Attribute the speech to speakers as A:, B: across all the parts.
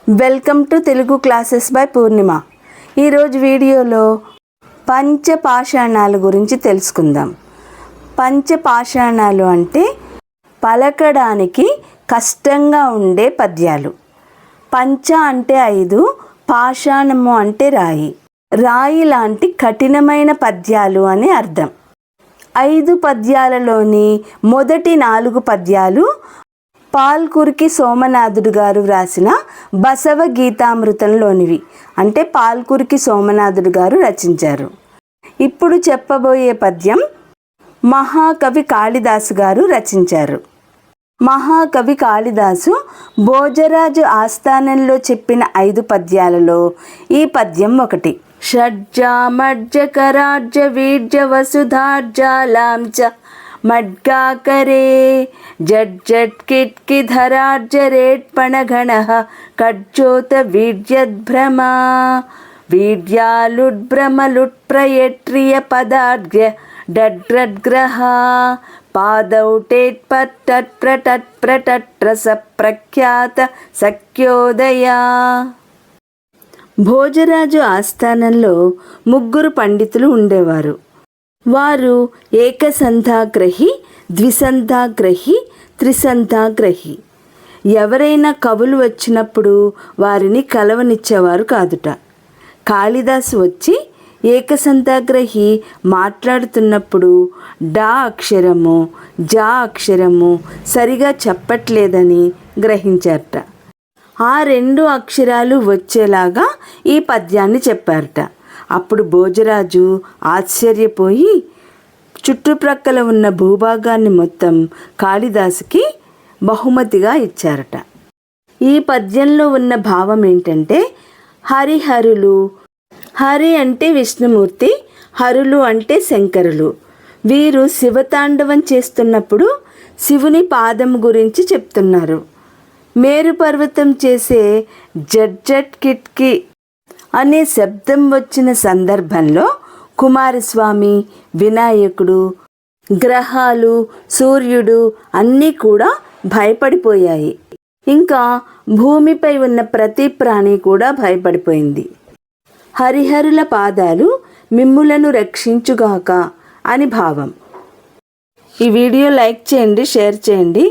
A: Welcome to Telugu classes by Purnima. ఈరోజు వీడియోలో పంచపాషాణాల గురించి తెలుసుకుందాం. పంచపాషాణాలు అంటే పలకడానికి కష్టంగా ఉండే పద్యాలు. పంచ అంటే 5, పాషాణము అంటే రాయి. రాయి లాంటి కఠినమైన పద్యాలు అని అర్థం. 5 పద్యాలలోని మొదటి 4 పద్యాలు పాల్కురికి సోమనాథుడు గారు వ్రాసిన బసవ గీతామృతంలోనివి. అంటే పాల్కురికి సోమనాథుడు గారు రచించారు. ఇప్పుడు చెప్పబోయే పద్యం మహాకవి కాళిదాసు గారు రచించారు. మహాకవి కాళిదాసు భోజరాజు ఆస్థానంలో చెప్పిన 5 పద్యాలలో ఈ పద్యం ఒకటి. షడ్జామర్జకరాజ్య వీర్య వసుధార్జాలాంచ మడ్గాకరే జడ్జట్ కిట్కి ధరార్జరేట్పణగణః కడ్జోత వీర్యద్భ్రమా వీర్యాలుడ్భ్రమలుట్ప్రయట్రియ పదార్ఘ్య డడ్రద్గ్రహ పాదౌటేత్పట్టట్ప్రటట్ప్రటట్రస ప్రఖ్యాత సఖ్యోదయా. భోజరాజు ఆస్థానంలో 3 పండితులు ఉండేవారు. వారు ఏకసంధాగ్రహి, ద్విసంధాగ్రహి, త్రిసంధాగ్రహి. ఎవరైనా కవులు వచ్చినప్పుడు వారిని కలవనిచ్చేవారు కాదుట. కాళిదాసు వచ్చి ఏకసంధాగ్రహి మాట్లాడుతున్నప్పుడు డా అక్షరము, జా అక్షరము సరిగా చెప్పట్లేదని గ్రహించారట. ఆ 2 అక్షరాలు వచ్చేలాగా ఈ పద్యాన్ని చెప్పారట. అప్పుడు భోజరాజు ఆశ్చర్యపోయి చుట్టుప్రక్కల ఉన్న భూభాగాన్ని మొత్తం కాళిదాసుకి బహుమతిగా ఇచ్చారట. ఈ పద్యంలో ఉన్న భావం ఏంటంటే హరిహరులు, హరి అంటే విష్ణుమూర్తి, హరులు అంటే శంకరులు. వీరు శివతాండవం చేస్తున్నప్పుడు శివుని పాదం గురించి చెప్తున్నారు. మేరు పర్వతం చేసే జడ్జట్ కిట్కి అనే శబ్దం వచ్చిన సందర్భంలో కుమారస్వామి, వినాయకుడు, గ్రహాలు, సూర్యుడు అన్నీ కూడా భయపడిపోయాయి. ఇంకా భూమిపై ఉన్న ప్రతి ప్రాణి కూడా భయపడిపోయింది. హరిహరుల పాదాలు మిమ్ములను రక్షించుగాక అని భావం. ఈ వీడియో లైక్ చేయండి, షేర్ చేయండి.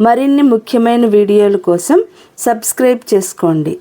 A: మరిన్ని ముఖ్యమైన వీడియోల కోసం సబ్స్క్రైబ్ చేసుకోండి.